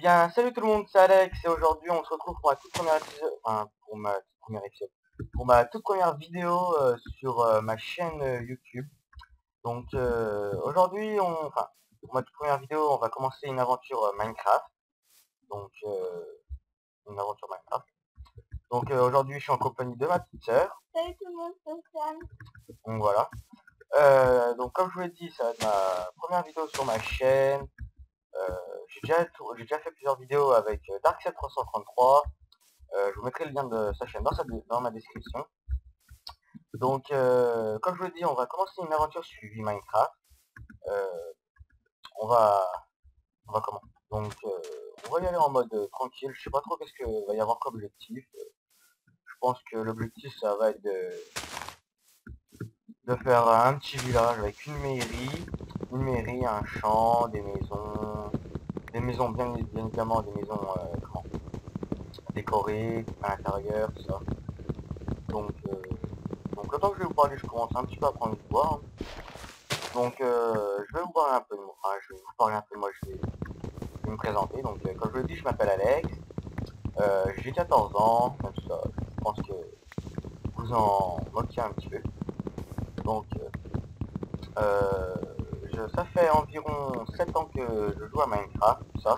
bien, salut tout le monde, c'est Alex et aujourd'hui on se retrouve pour ma toute première épisode, enfin pour ma toute première épisode, pour ma toute première vidéo sur ma chaîne YouTube. Donc aujourd'hui, pour ma toute première vidéo, on va commencer une aventure Minecraft. Donc une aventure Minecraft. Donc aujourd'hui, je suis en compagnie de ma petite sœur. Salut tout le monde, c'est Sam. Donc voilà. Donc comme je vous l'ai dit, ça va être ma première vidéo sur ma chaîne. J'ai déjà fait plusieurs vidéos avec Darkset333. Je vous mettrai le lien de sa chaîne dans ma description. Donc, comme je vous l'ai dit, on va commencer une aventure suivie Minecraft. Euh, on va, on va comment Donc, on va y aller en mode tranquille. Je sais pas trop qu'est-ce que va y avoir comme objectif. Je pense que l'objectif, ça va être de faire un petit village avec une mairie, un champ, des maisons bien évidemment, des maisons décorées à l'intérieur, tout ça. Donc, le temps que je vais vous parler, je commence un petit peu à prendre du bois. Hein. Donc, je vais vous parler un peu de moi. Enfin, je vais vous parler un peu de moi, je vais me présenter. Donc, comme je le dis, je m'appelle Alex. J'ai 14 ans. Donc, ça, je pense que vous en moquez un petit peu. Donc, ça fait environ 7 ans que je joue à Minecraft, tout ça.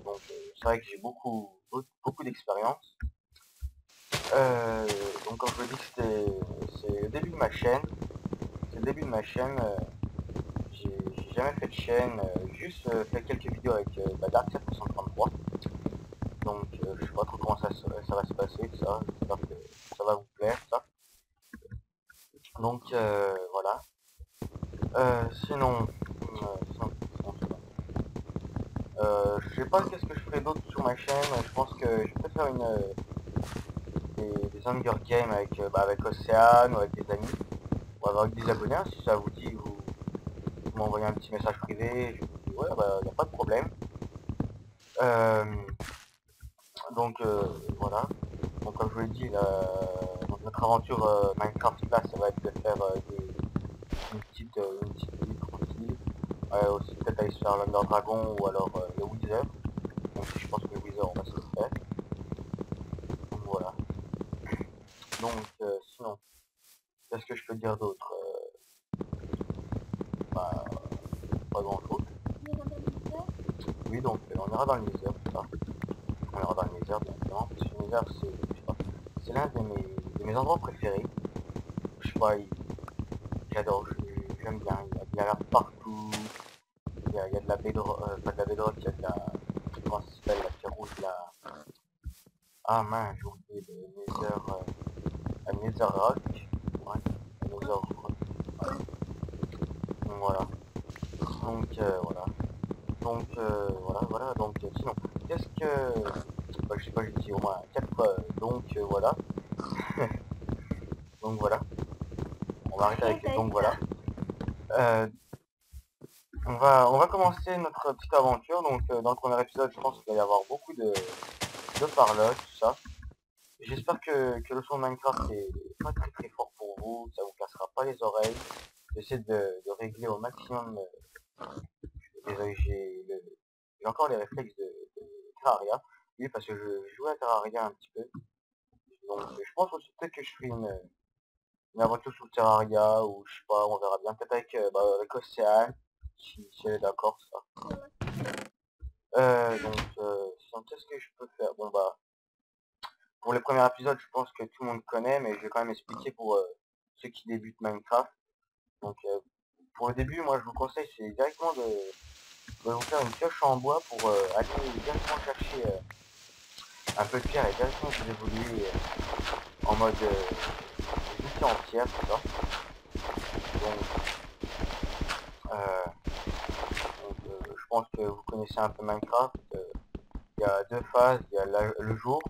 Donc, c'est vrai que j'ai beaucoup d'expérience. Donc, comme je le dis, c'est le début de ma chaîne. C'est le début de ma chaîne. J'ai jamais fait de chaîne, juste fait quelques vidéos avec Dark733. Donc je sais pas trop comment ça va se passer, tout ça. J'espère que ça va vous plaire, ça. Donc voilà. Je sais pas qu'est-ce que je ferai d'autre sur ma chaîne. Je pense que je vais peut-être faire des Hunger Games avec Océane ou avec des amis. Ou avec des abonnés, hein, si ça vous dit, vous m'envoyez un petit message privé. Je vous dis ouais, bah y a pas de problème. Euh, donc voilà. Donc comme je vous l'ai dit, notre aventure Minecraft là, ça va être de faire une petite ville tranquille. Aussi peut-être aller se faire l'Under Dragon ou alors le Wither. Même si je pense que le Wither on va se le faire. Donc voilà. Donc sinon, qu'est-ce que je peux dire d'autre Bah pas grand chose. Oui donc on ira dans le Wither, tout ça. On ira dans le Wither bien évidemment. Parce que le Wither c'est l'un de mes endroits préférés. Je sais pas, j'adore, j'aime bien, il y a l'air partout, il y a de la bedrock, pas de la bedrock, il y a de la, comment ça s'appelle, la pierre rouge, la, ah mince, j'ai oublié le nether, la nether rock, ouais, la nether rock, voilà. Donc voilà, voilà, donc sinon, qu'est-ce que, bah, je sais pas, j'ai dit au moins 4 fois, donc voilà, donc voilà, on va arrêter avec les donc voilà. On va commencer notre petite aventure. Donc, dans le premier épisode, je pense qu'il va y avoir beaucoup de parlotte, tout ça. J'espère que le son de Minecraft est pas très fort pour vous, ça vous cassera pas les oreilles. J'essaie de régler au maximum. Désolé, j'ai encore les réflexes de Terraria. Oui, parce que je jouais à Terraria un petit peu. Donc, je pense aussi peut-être que je ferai une aventure sur Terraria, ou je sais pas, on verra bien. Peut-être avec Océane, si elle est d'accord, ça. Sinon, qu'est-ce que je peux faire Bon, bah, pour le premier épisode, je pense que tout le monde connaît, mais je vais quand même expliquer pour ceux qui débutent Minecraft. Donc, pour le début, moi, je vous conseille, c'est directement de vous faire une pioche en bois pour aller directement chercher un peu de pierre et directement vous évoluer en mode outils en pierre, tout ça. Euh, je pense que vous connaissez un peu Minecraft. Il y a deux phases, il y a le jour.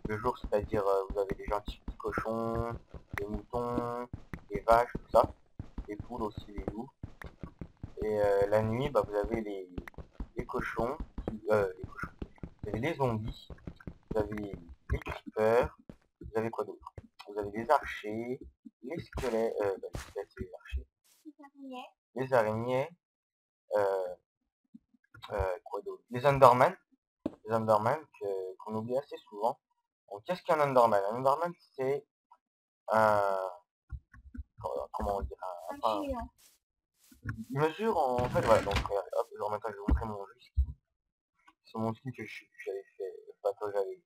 Le jour, c'est-à-dire vous avez des gentils petits cochons, des moutons, des vaches, tout ça. Des poules aussi, des loups. Et la nuit, bah, vous avez les cochons, vous avez les zombies, vous avez les creepers, vous avez quoi d'autre Vous avez les archers, les squelettes, c'est les archers, les araignées, quoi d'autre Les Endermen, les Enderman qu'on oublie assez souvent. Donc qu'est-ce qu'un Enderman? Un Enderman c'est un... comment on dit? Un géant. Il mesure en fait, voilà, donc hop, en même temps je vais vous montrer mon jeu ski. C'est mon ski que j'avais fait, pas que j'avais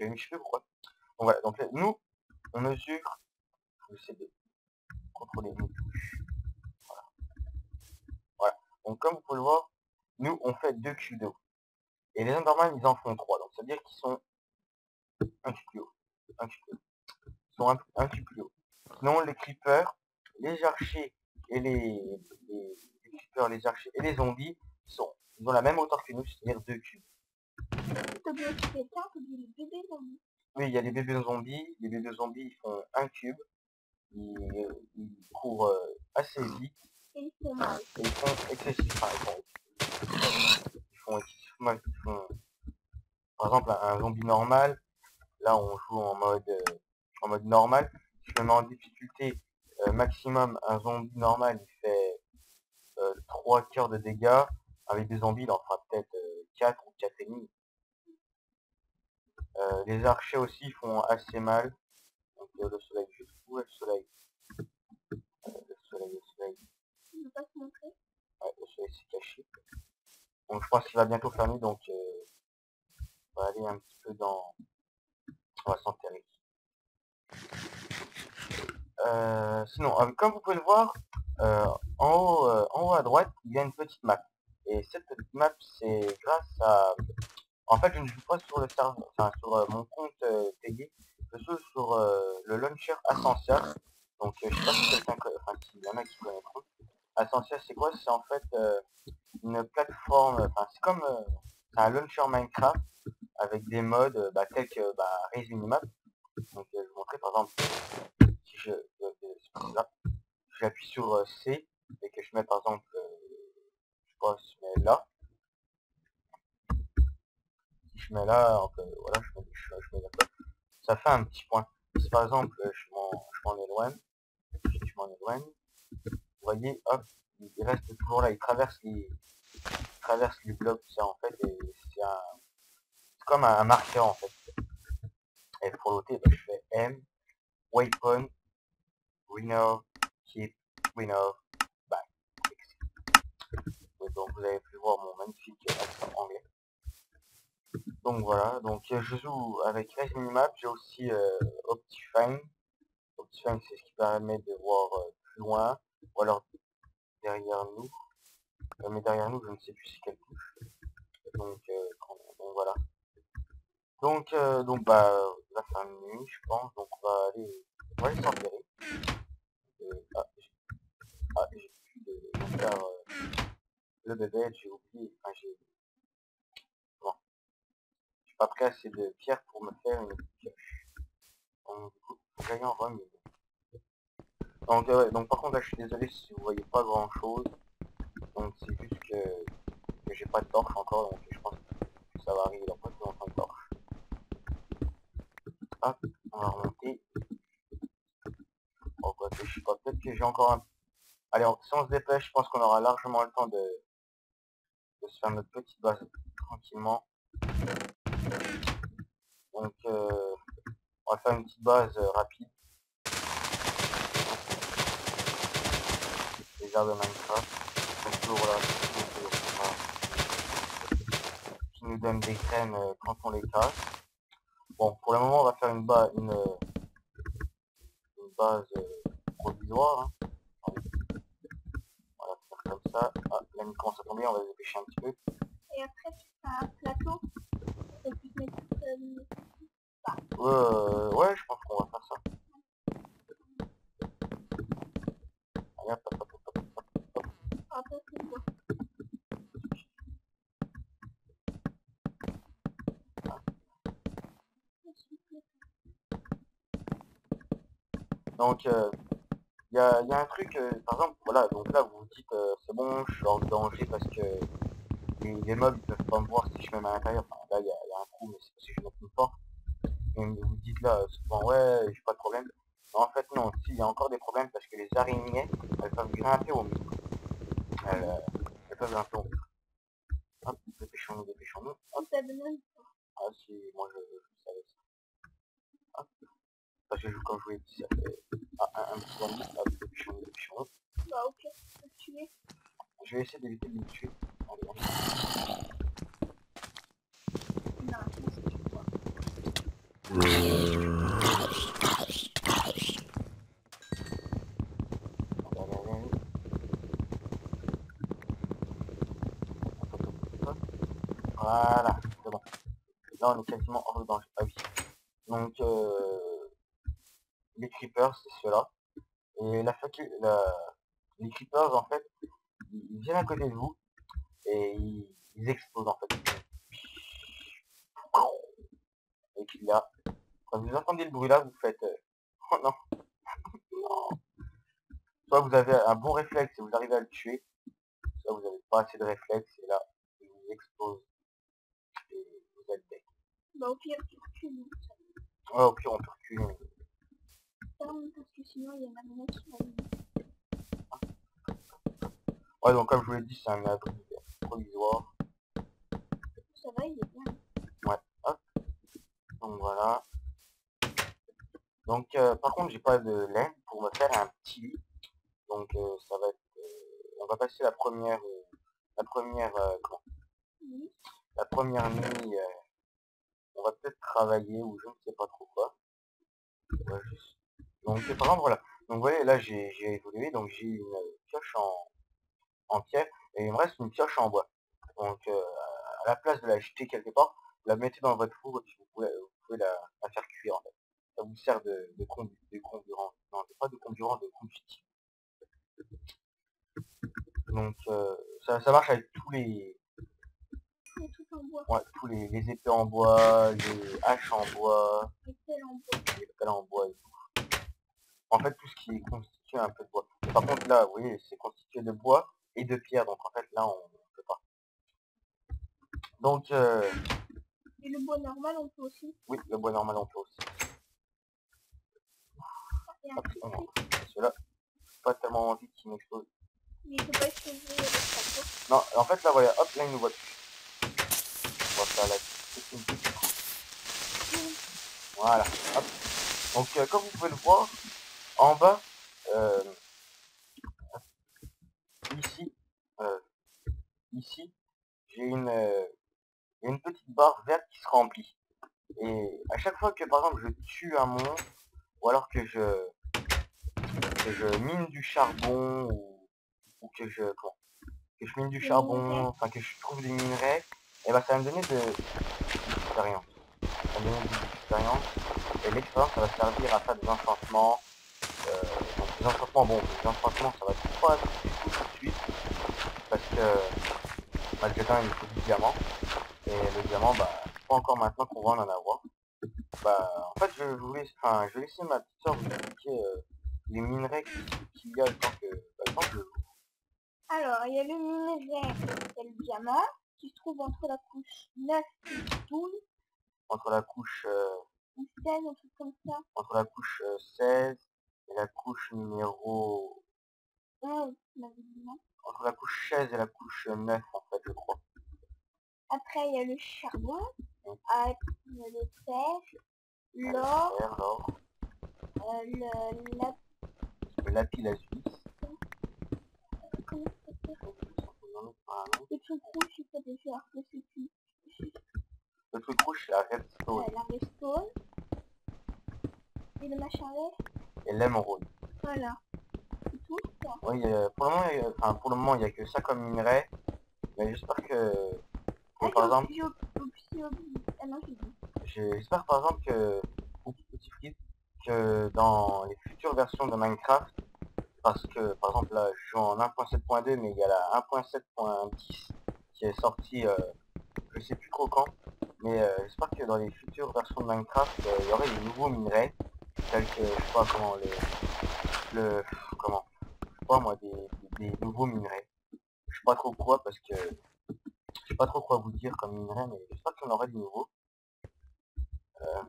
mis, je sais plus pourquoi. Donc voilà, donc nous, on mesure, je vais essayer de contrôler mes touches. Voilà. Donc comme vous pouvez le voir, nous on fait 2 cubes d'eau. Et les Enderman ils en font 3, donc ça veut dire qu'ils sont un cube plus haut. Un cube plus haut. Ils sont un cube plus haut. Sinon les creepers, les archers et les creepers, les archers et les zombies, ils ont la même hauteur que nous, c'est-à-dire 2 cubes. T'as bien tué ça, t'as dit les bébés zombies. Oui, il y a les bébés zombies. Les bébés zombies, ils font un cube. Ils courent assez vite. Et ils font mal. Et ils font excessivement mal. Ils font excessivement mal. Par exemple, un zombie normal, là on joue en mode normal. Si je le mets en difficulté maximum, un zombie normal, il fait 3 quarts de dégâts. Avec des zombies, il en fera peut-être 4 ou 4,5. Les archers aussi font assez mal. Donc le soleil, je trouve, le soleil. Le soleil. Il ne veut pas se montrer. Ouais, le soleil s'est caché. Donc je pense qu'il va bientôt faire nuit, donc on va aller un petit peu dans... On va s'enterrer. Sinon, comme vous pouvez le voir, en haut à droite, il y a une petite map. Et cette petite map, c'est grâce à... En fait, je ne joue pas sur le serveur, enfin sur mon compte payé, je joue sur le launcher Ascensia. Donc je sais pas si quelqu'un, enfin s'il y en a qui connaîtront. Ascensia, c'est quoi? C'est en fait une plateforme, enfin c'est comme un launcher Minecraft avec des modes tels que Raise Minimap. Donc je vais vous montrer par exemple si j'appuie sur C et que je mets par exemple, je sais pas, je mets là. Si je mets là, voilà, je mets là. Ça fait un petit point. Si par exemple je m'en éloigne, vous voyez, hop, il reste toujours là, il traverse les blocs, ça en fait, et c'est comme un marqueur en fait. Et pour l'ôter, je fais M, waypoint, winner, keep, winner, back. Donc vous avez pu voir mon magnifique accent anglais. Donc voilà, donc je joue avec Raise Minimap, j'ai aussi Optifine. Optifine c'est ce qui permet de voir plus loin, ou alors derrière nous. Mais derrière nous je ne sais plus c'est quelle touche. Donc voilà. Donc il va faire nuit je pense, donc on va aller s'enterrer. J'ai plus de faire le bébé, j'ai oublié, enfin bon, j'ai pas pris assez de pierres pour me faire une pioche. Donc du coup, faut que j'aille en remise. Donc, ouais, donc par contre là je suis désolé si vous voyez pas grand chose. Donc c'est juste que j'ai pas de torche encore, donc je pense que ça va arriver dans pas plus longtemps de torche. Hop, on va remonter. Oh, quoi, je sais pas, peut-être que j'ai encore un... Allez, si on se dépêche, je pense qu'on aura largement le temps de se faire notre petite base tranquillement. Donc on va faire une petite base rapide. Les arbres de Minecraft sont toujours là, qui nous donnent des graines quand on les casse. Bon, pour le moment, on va faire une base provisoire. Hein. On va faire comme ça. Ah, la nuit commence à tomber, on va se dépêcher un petit peu. Et après, tu fais un plateau. Et tu te mets Ouais, je pense qu'on va faire ça. Allez, hop, hop, hop, hop, hop. après, c'est bon. Donc, il y a un truc, par exemple, voilà, donc là, vous vous dites, c'est bon, je suis hors de danger parce que les mobs, ils peuvent pas me voir si je me mets à l'intérieur. Enfin, là, il y a un trou, mais c'est parce que je mets une porte. Et vous dites là, souvent, ouais, j'ai pas de problème. Mais en fait, non, si, il y a encore des problèmes parce que les araignées, elles peuvent grimper au mur. Elles peuvent grimper au mur. Hop, dépêchons-nous. Hop. Ça donne Ah si, moi je savais ça. Hop. Parce que quand je vous l'ai dit, ça fait un petit zombie, hop, le pichon. Bah ok, tu peux le tuer. Je vais essayer d'éviter de le tuer. Allez, allez. Non, je pense que tu vois. Allez, allez, allez. Voilà, c'est bon. Là on est quasiment hors de danger. Ah oui. Donc les creepers, c'est ceux-là. Et les creepers en fait, ils viennent à côté de vous et ils explosent en fait. Et puis là, quand vous entendez le bruit là, vous faites oh non, non. Soit vous avez un bon réflexe et vous arrivez à le tuer, soit vous n'avez pas assez de réflexe et là, il vous explose et vous êtes dead. Bah au pire, tu recules. Ouais, au pire on peut reculer. Ferme parce que sinon il y a ma maman qui va venir. Ouais, donc comme je vous l'ai dit, c'est un abri provisoire. Ça va, il est bien. Ouais, hop, donc voilà. Donc par contre, j'ai pas de laine pour me faire un petit lit. Donc ça va être, on va passer Oui. la première nuit, on va peut-être travailler ou je ne sais pas trop quoi. Ouais, donc par exemple voilà. Donc vous voyez là j'ai évolué, donc j'ai une pioche en pierre et il me reste une pioche en bois. Donc à la place de la jeter quelque part, vous la mettez dans votre four et puis vous pouvez la faire cuire en fait. Ça vous sert de comburant. Non, pas de comburant, de combustible. Donc ça marche avec Il est tout en bois. ouais, les épées en bois, les haches en bois, Les pelles en bois. les pelles en bois et tout. En fait tout ce qui est constitué un peu de bois. Par contre là, vous voyez, c'est constitué de bois et de pierre, donc en fait là on peut pas. Donc Et le bois normal, on peut aussi. oui, le bois normal on peut aussi. Et un Hop, petit truc. celui-là, pas tellement envie qu'il m'explose. Mais il peut pas exploser avec sa peau. Non, en fait là voilà, hop, là il nous voit plus. On va faire la petite couche. Voilà, hop. Donc comme vous pouvez le voir, en bas, euh, ici, euh, ici, j'ai une petite barre verte qui se remplit. Et à chaque fois que par exemple je tue un monstre, ou alors que je mine du charbon, ou que je mine du charbon, enfin que je trouve des minerais, et ben ça va me donner de l'expérience. Ça va me donner de l'expérience. Et l'expérience ça va servir à faire des enchantements. Donc les enchantements, bon, les enchantements ça va pas du tout de suite, parce que malgré tout il faut du diamant. Et le diamant, bah, c'est pas encore maintenant qu'on va en avoir. Bah, en fait, je vais laisser ma petite soeur vous expliquer les minerais qu'il y a le temps que je joue. Alors, il y a le minerai, il y a le diamant, qui se trouve entre la couche 9 et 12, Entre la couche, ou 16, un truc comme ça. entre la couche 16 et la couche numéro... 11, on avait dit non. Entre la couche 16 et la couche 9, en fait, je crois. Après, il y a le charbon, Oui. il y a le fer, Le l'or, fer, l'or, la... le lapis lazuli. Comment ça s'appelle? Le truc rouge, il faut déjà, je sais plus. Le truc rouge, c'est la redstone La redstone. Et le machin vert. et l'émeraude. Voilà. C'est tout, quoi. Oui, pour le moment, il n'y a que ça comme minerai. Mais j'espère Ah, par exemple, ah non, j'ai dit. j'espère par exemple ou petit frites, que dans les futures versions de Minecraft, parce que par exemple là je joue en 1.7.2 mais il y a la 1.7.10 qui est sortie je sais plus trop quand, mais j'espère que dans les futures versions de Minecraft il y aurait des nouveaux minerais tels que je sais pas comment le comment je sais pas moi des nouveaux minerais. Je sais pas trop quoi parce que je sais pas trop quoi vous dire comme minerai, mais j'espère qu'il y en aurait de nouveaux. Bah,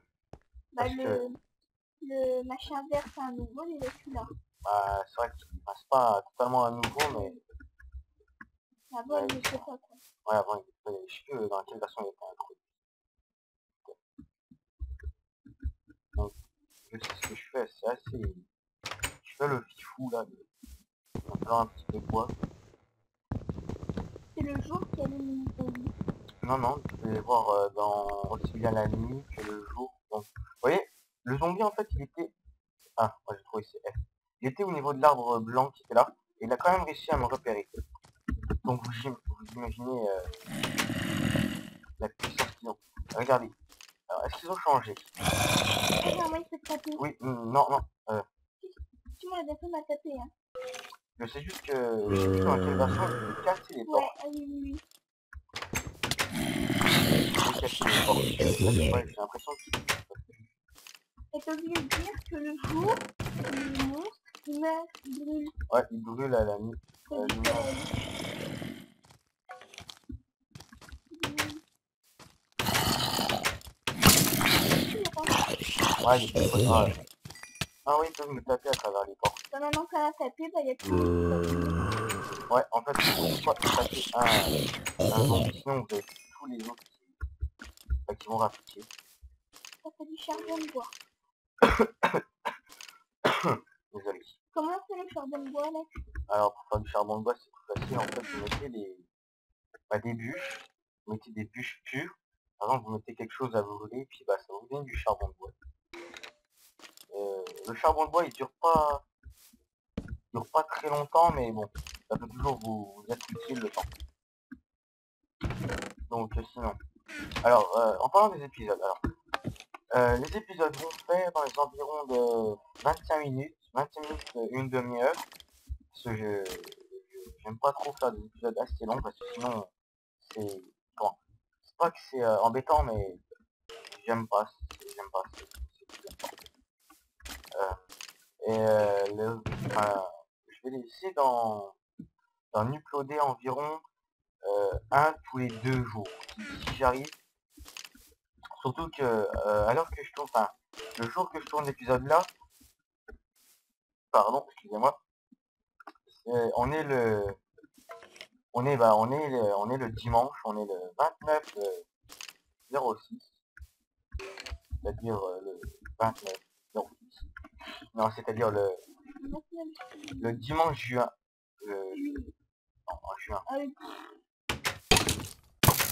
Parce que le machin vert, c'est un nouveau, il est celui-là. bah, c'est vrai qu'il passe pas totalement à nouveau, Avant, il était pas, quoi. ouais, avant, je sais plus dans quelle version il était introduit. Donc, je sais ce que je fais, c'est assez... Je fais le fifou là, en faisant un petit peu de bois. C'est le jour qu'il y a les mini-zombies. Non, non, tu peux les voir aussi bien la nuit que le jour. Donc, vous voyez, le zombie en fait, il était... Ah, moi j'ai trouvé c'est F. Il était au niveau de l'arbre blanc qui était là, et il a quand même réussi à me repérer. Donc vous imaginez la puissance qu'ils ont. Regardez, alors est-ce qu'ils ont changé? Regarde, moi, il fait taper. Oui, non, non. Tu m'as déjà fait m'a tapé, hein. Je sais juste que je sais plus dans quelle version il peut casser les Ouais, portes. ah oui, oui, oui. Il peut casser les portes. Ouais, j'ai l'impression qu'il... Et t'as oublié de dire que le jour, les monstres, ils meurent, ils brûlent. Ouais, il brûle à la nuit. C'est du Lumière. soleil. Ouais, il peut... Ah oui, ils peuvent me taper à travers les portes. Maintenant qu'elle a tapé, bah, il y a plus de... Ouais, en fait, il faut pas taper un zombie, sinon vous avez tous les autres qui vont rappliquer. Ça fait du charbon de bois. Désolé. Comment c'est le charbon de bois, là? Alors, pour faire du charbon de bois, c'est plus facile. En fait, vous mettez des bûches. Vous mettez des bûches pures. Par exemple, vous mettez quelque chose à brûler, puis bah, ça vous donne du charbon de bois. Le charbon de bois, il dure pas très longtemps, mais bon, ça peut toujours vous être utile le temps. Donc, sinon. Alors, en parlant des épisodes, les épisodes vont faire dans les environs de 25 minutes, une demi-heure. Parce que j'aime pas trop faire des épisodes assez longs, parce que sinon, c'est... Bon, c'est pas que c'est embêtant, mais j'aime pas. Je vais laisser d'en uploader environ un tous les 2 jours, si j'arrive. Surtout que à l'heure que je tourne, enfin, le jour que je tourne l'épisode là, pardon, excusez-moi, on est le dimanche, on est le 29 06, c'est-à-dire le 29 06. Non, c'est-à-dire le dimanche juin. Non, en juin.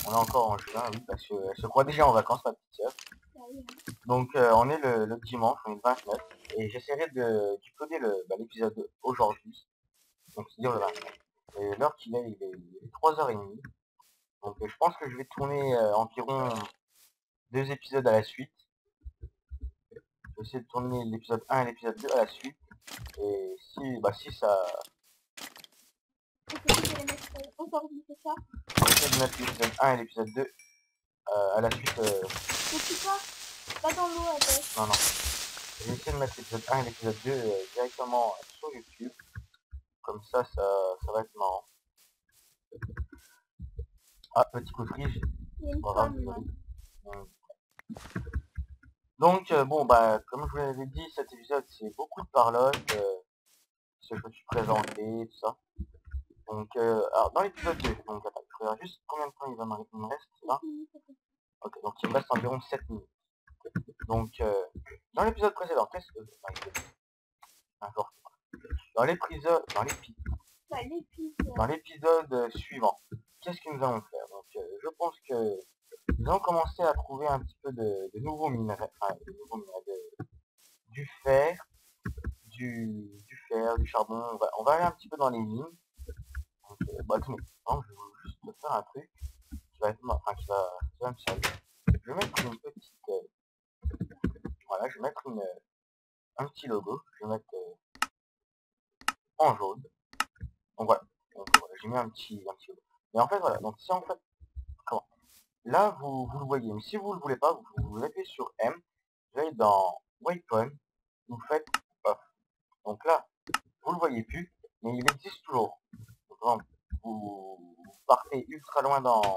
On est encore en juin, oui, parce qu'elle se croit déjà en vacances, ma petite sœur. Donc on est le dimanche, on est le 29, et j'essaierai d'uploader l'épisode aujourd'hui, donc c'est-à-dire le 29. Et l'heure qu'il est, il est 3h30. Donc je pense que je vais tourner environ 2 épisodes à la suite. Je vais essayer de tourner l'épisode 1 et l'épisode 2 à la suite. Et si ça... Aujourd'hui, c'est ça? Je vais essayer de mettre l'épisode 1 et l'épisode 2 à la suite... Mais tu pas dans l'eau avec. Non, non. Je vais essayer de mettre l'épisode 1 et l'épisode 2 directement sur YouTube. Comme ça va être marrant. Ah, petit coup de frige. Donc, bon, bah, comme je vous l'avais dit, cet épisode, c'est beaucoup de parlotte, ce que je me suis présenté, tout ça. Donc, alors, dans l'épisode 2, donc, attends, je regarde juste combien de temps il me reste, là. Ok, donc il me reste environ 7 minutes. Donc, dans l'épisode précédent, qu'est-ce que... Dans l'épisode suivant, qu'est-ce que nous allons faire? Donc, je pense que nous allons commencer à trouver un petit peu de nouveaux minerais, du fer, du charbon. On va aller un petit peu dans les mines. Donc, attendez, non, je vais juste faire un truc qui va être, qui va me servir. Je vais mettre une petite, voilà, je vais mettre un petit logo. Je vais mettre en jaune. Donc voilà, j'ai mis un petit logo. Et en fait, voilà, donc si en fait, comment? Là, vous le voyez, mais si vous ne le voulez pas, vous appuyez sur M, vous allez dans Waypoint, vous faites off. Donc là, vous le voyez plus, mais il existe toujours. Donc, vous partez ultra loin dans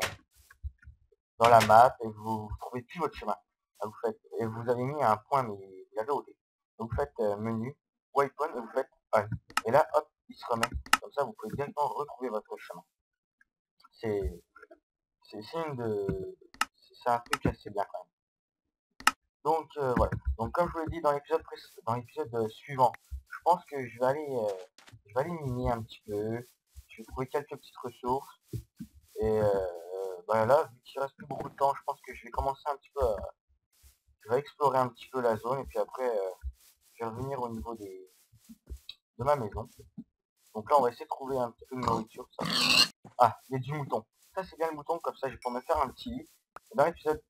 la map et vous trouvez plus votre chemin. Là, et vous avez mis un point, mais vous l'avez ôté. Donc vous faites menu, Waypoint, et vous faites on. Et là, hop, il se remet. Comme ça, vous pouvez directement retrouver votre chemin. C'est un truc assez bien quand même. Donc voilà. Donc comme je vous l'ai dit dans l'épisode suivant, je pense que je vais aller miner un petit peu. Je vais trouver quelques petites ressources. Et bah là, vu qu'il reste plus beaucoup de temps, je pense que je vais commencer un petit peu je vais explorer un petit peu la zone et puis après je vais revenir au niveau de ma maison. Donc là on va essayer de trouver un petit peu de nourriture, ça. Ah, il y a du mouton. Ça c'est bien le mouton, comme ça je vais pouvoir me faire un petit lit. Et dans l'épisode,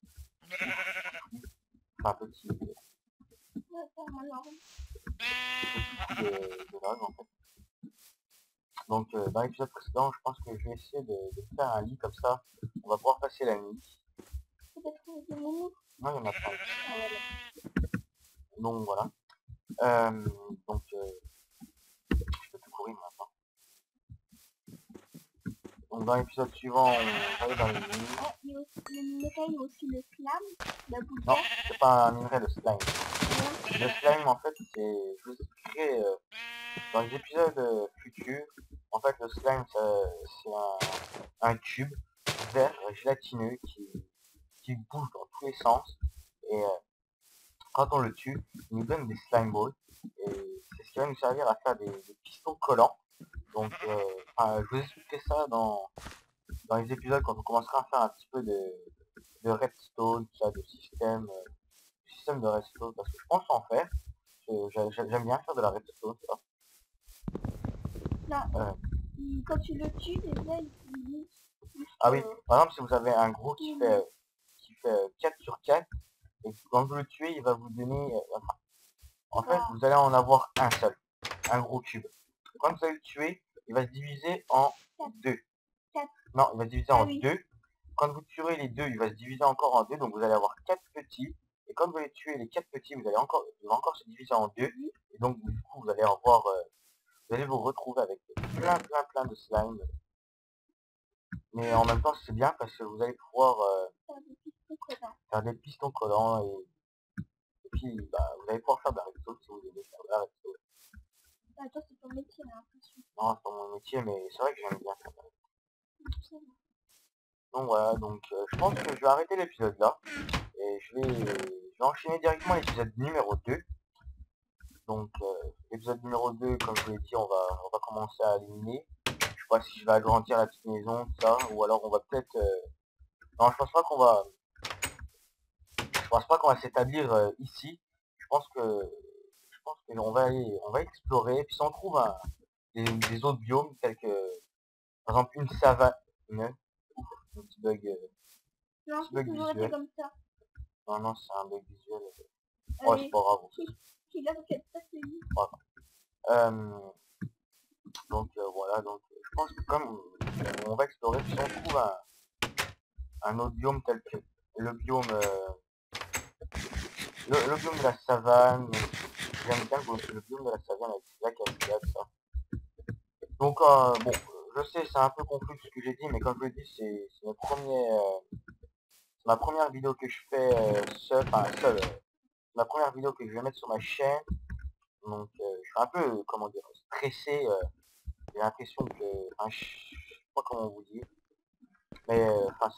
enfin un petit, de log en fait. Donc dans l'épisode précédent, je pense que je vais essayer de faire un lit comme ça. On va pouvoir passer la nuit. Peut-être des moumous. Non, il y en a pas. Ah voilà. Donc voilà. Donc je peux plus courir maintenant. Donc dans l'épisode suivant, on va aller dans les mines. Ah, il y a aussi le minerai, il y a aussi le slam, la Non, poussière. c'est pas un minerai, le slime. Ouais. Le slime, en fait, c'est, je vous expliquerai dans les épisodes futurs. En fait, le slime, c'est un cube vert gélatineux qui bouge dans tous les sens. Et quand on le tue, il nous donne des slime balls. Et c'est ce qui va nous servir à faire des pistons collants. Donc, je vous expliquerai ça dans les épisodes quand on commencera à faire un petit peu de redstone, ça, système de redstone, parce que je pense en faire. J'aime bien faire de la redstone, ça. Non, quand tu le tues, déjà, il dit Ah oui, par exemple, si vous avez un gros qui fait 4 sur 4, et quand vous le tuez, il va vous donner... en fait, vous allez en avoir un seul, un gros cube. Et quand vous allez le tuer, il va se diviser en 2. Non, il va se diviser en 2. Quand vous tuerez les deux, il va se diviser encore en 2, donc vous allez avoir 4 petits. Et quand vous allez tuer les 4 petits, il va encore se diviser en 2. Et donc, du coup, vous allez avoir... vous allez vous retrouver avec plein de slime. Mais en même temps, c'est bien parce que vous allez pouvoir faire des pistons collants et puis bah, vous allez pouvoir faire de la redstone si vous aimez faire de la redstone. Ah, toi, c'est ton métier, j'ai l'impression. Non, c'est pas mon métier, mais c'est vrai que j'aime bien faire de la redstone. Donc voilà, donc je pense que je vais arrêter l'épisode là et je vais enchaîner directement l'épisode numéro 2. Donc l'épisode numéro 2, comme je vous l'ai dit, on va commencer à éliminer. Je sais pas si je vais agrandir la petite maison, tout ça, ou alors on va peut-être... Non, je pense pas qu'on va s'établir ici. Je pense que on va explorer. Puis si on trouve des autres biomes tels que par exemple une savane, un petit bug, Non, petit bug c'est toujours été visuel. comme ça. Non, non, c'est un bug visuel. Oh, c'est pas grave. Qui l'a fait ça, c'est lui. Donc voilà, donc je pense que comme on va explorer, puis si on trouve un autre biome tel que le biome le biome de la savane, j'aime bien le biome de la savane avec la cascade, ça. Donc bon, je sais, c'est un peu confus ce que j'ai dit, mais comme je l'ai dit, c'est ma première vidéo que je fais seul, ma première vidéo que je vais mettre sur ma chaîne. Donc je suis un peu, comment dire, stressé. J'ai l'impression que, je sais pas comment vous dire, mais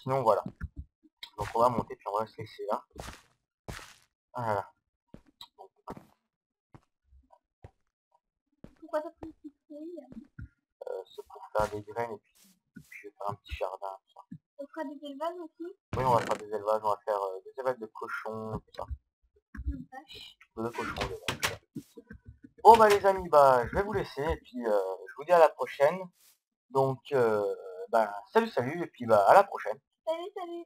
sinon voilà. Donc on va monter puis on va se laisser là. Voilà. Donc, Pourquoi t'as pris une petite feuille? c'est pour faire des graines et puis je vais faire un petit jardin. Tout ça. On fera des élevages aussi? Oui, on va faire des élevages, on va faire des élevages de cochons, tout ça. De vaches. De cochons, de vaches. Bon bah les amis, bah je vais vous laisser et puis je vous dis à la prochaine. Donc salut et puis bah à la prochaine. Salut, salut!